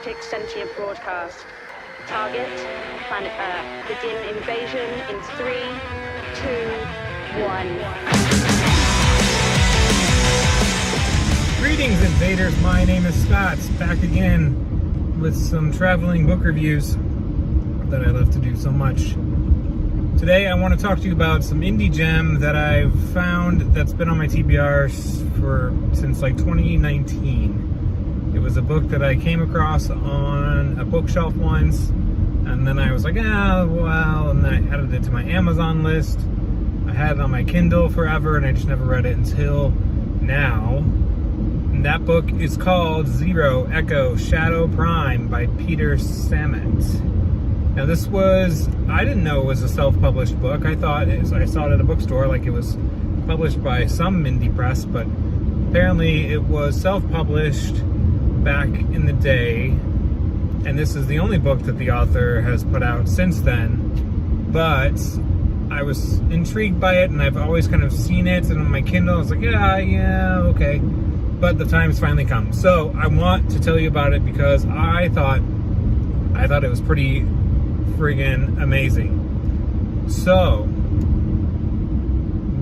galactic sentient broadcast. Target, planet Earth. Begin invasion in 3, 2, 1. Greetings, invaders. My name is Scott, back again with some traveling book reviews that I love to do so much. Today I want to talk to you about some indie gem that I've found that's been on my TBR since like 2019. It was a book that I came across on a bookshelf once, and then I was like, and then I added it to my Amazon list. I had it on my Kindle forever, and I just never read it until now. And that book is called Zero Echo Shadow Prime by Peter Samet. Now I didn't know it was a self-published book. I saw it at a bookstore like it was published by some indie press, but apparently it was self-published back in the day, and this is the only book that the author has put out since then. But I was intrigued by it, and I've always kind of seen it, and on my Kindle I was like, yeah, okay. But the time's finally come. So I want to tell you about it because I thought it was pretty friggin' amazing. So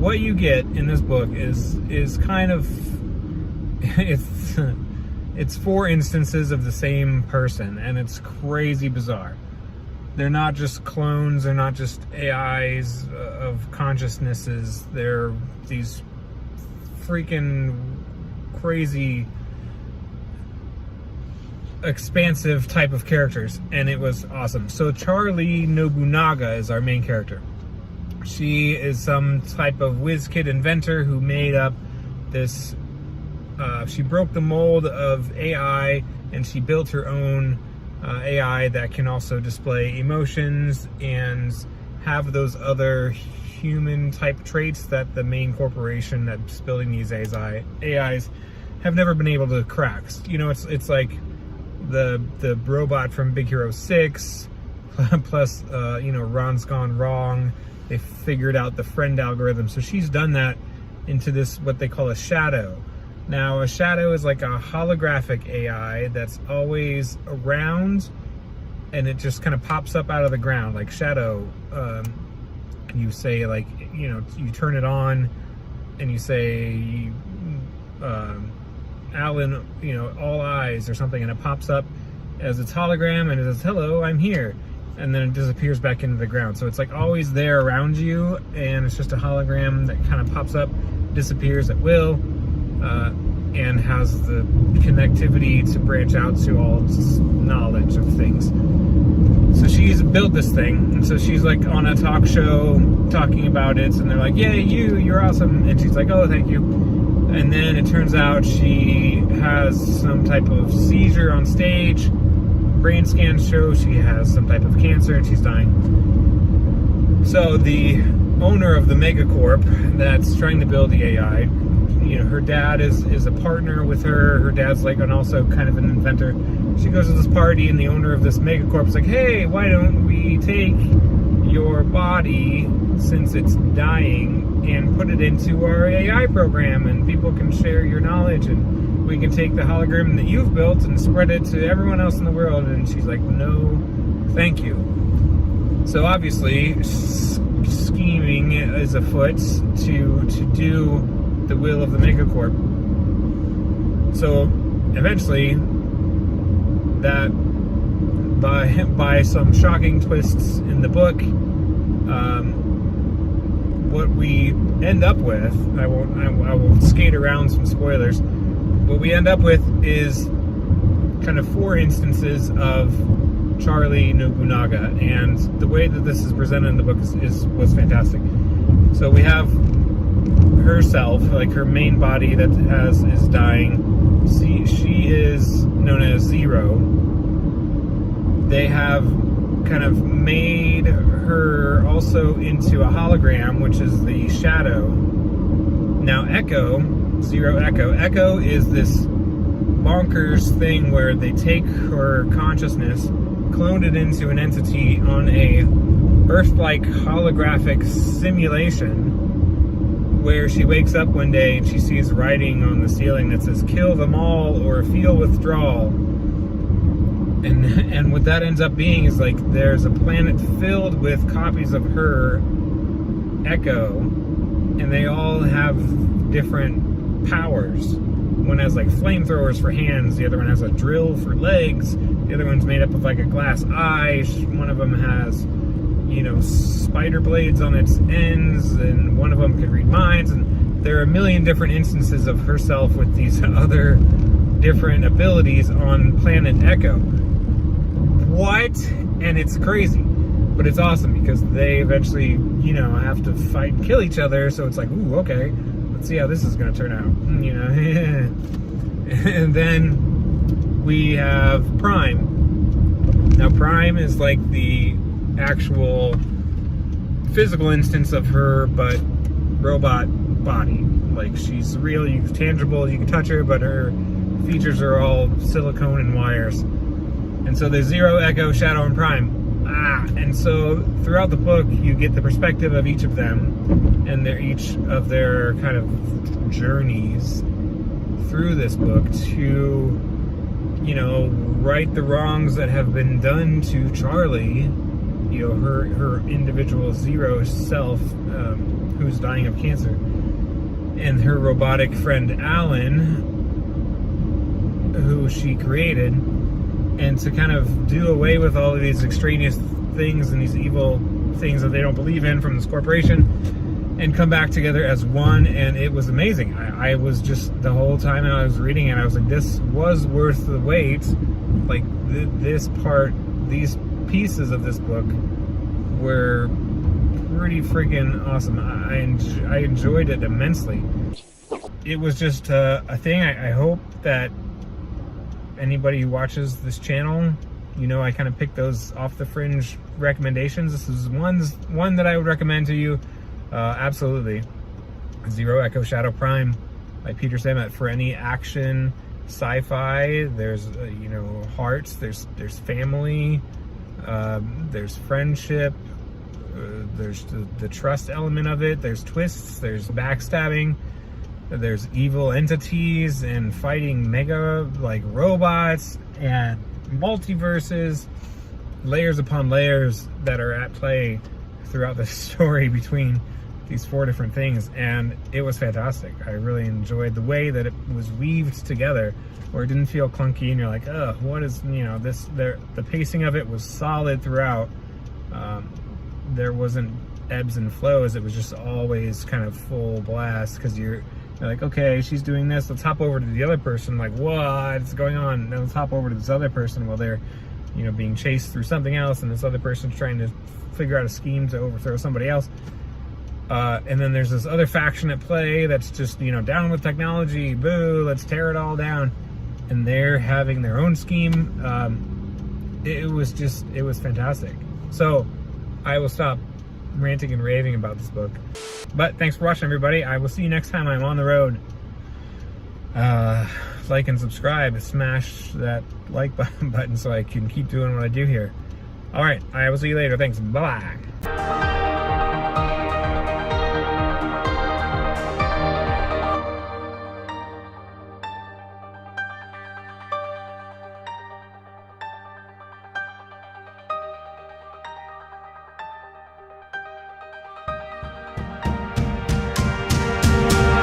what you get in this book is kind of it's 4 instances of the same person, and it's crazy bizarre. They're not just clones, they're not just AIs of consciousnesses, they're these freaking crazy expansive type of characters, and it was awesome. So Charlie Nobunaga is our main character. She is some type of whiz kid inventor who made up this she broke the mold of AI, and she built her own AI that can also display emotions and have those other human type traits that the main corporation that's building these AIs have never been able to crack. You know, it's like the robot from Big Hero 6 plus Ron's Gone Wrong. They figured out the friend algorithm, so she's done that into this what they call a shadow. Now a shadow is like a holographic AI that's always around, and it just kind of pops up out of the ground like shadow. You say, like, you turn it on and you say Alan, all eyes or something, and it pops up as its hologram and it says, hello, I'm here, and then it disappears back into the ground. So it's like always there around you, and it's just a hologram that kind of pops up, disappears at will, and has the connectivity to branch out to all knowledge of things. So she's built this thing, and so she's like on a talk show talking about it, and they're like, yeah, you're awesome, and she's like, oh, thank you. And then it turns out she has some type of seizure on stage. Brain scans show she has some type of cancer, and she's dying. So the owner of the megacorp that's trying to build the AI, her dad is a partner with her. Her dad's like, and also kind of an inventor. She goes to this party, and the owner of this megacorp is like, hey, why don't we take your body, since it's dying, and put it into our AI program, and people can share your knowledge, and we can take the hologram that you've built and spread it to everyone else in the world. And she's like, no, thank you. So obviously scheming is afoot to do the will of the megacorp. So eventually, that by some shocking twists in the book, what we end up with, I will skate around some spoilers. What we end up with is kind of 4 instances of Charlie Nobunaga, and the way that this is presented in the book was fantastic. So we have herself, like her main body that is dying. She is known as Zero. They have kind of made her also into a hologram, which is the shadow. Now Zero Echo is this bonkers thing where they take her consciousness, clone it into an entity on a Earth-like holographic simulation, where she wakes up one day and she sees writing on the ceiling that says, kill them all or feel withdrawal. And what that ends up being is like there's a planet filled with copies of her Echo, and they all have different powers. One has like flamethrowers for hands, the other one has a drill for legs, the other one's made up of like a glass eye, one of them has, you know, spider blades on its ends, and one of them can read minds, and there are a million different instances of herself with these other different abilities on planet Echo. What? And it's crazy, but it's awesome because they eventually, you know, have to fight and kill each other, so it's like, ooh, okay, let's see how this is going to turn out, you know. And then we have Prime. Now Prime is like the actual physical instance of her, but robot body. Like she's real, tangible, you can touch her, but her features are all silicone and wires. And so there's Zero, Echo, Shadow, and Prime. And so throughout the book, you get the perspective of each of them, and they're each of their kind of journeys through this book to, you know, right the wrongs that have been done to Charlie, you know, her individual Zero self, who's dying of cancer, and her robotic friend Alan, who she created, and to kind of do away with all of these extraneous things and these evil things that they don't believe in from this corporation, and come back together as one. And it was amazing. I was just, the whole time I was reading it, I was like, this was worth the wait. Like this part, these pieces of this book were pretty freaking awesome. I enjoyed it immensely. It was just a thing. I hope that anybody who watches this channel, you know, I kind of pick those off the fringe recommendations. This is one that I would recommend to you. Absolutely. Zero, Echo, Shadow, Prime by Peter Samet. For any action sci-fi, there's you know, hearts, there's family, there's friendship, there's the trust element of it, there's twists, there's backstabbing, there's evil entities and fighting mega like robots and multiverses, layers upon layers that are at play throughout the story between these four different things. And it was fantastic. I really enjoyed the way that it was weaved together, where it didn't feel clunky and you're like, oh, what is, you know, this there. The pacing of it was solid throughout. There wasn't ebbs and flows. It was just always kind of full blast, because you're like, okay, she's doing this, let's hop over to the other person, like, what's going on? And then let's hop over to this other person while they're, you know, being chased through something else, and this other person's trying to figure out a scheme to overthrow somebody else. And then there's this other faction at play that's just, you know, down with technology, boo, let's tear it all down. And they're having their own scheme. It was fantastic. So I will stop ranting and raving about this book. But thanks for watching, everybody. I will see you next time I'm on the road. Like and subscribe. Smash that like button so I can keep doing what I do here. All right, I will see you later. Thanks. Bye-bye.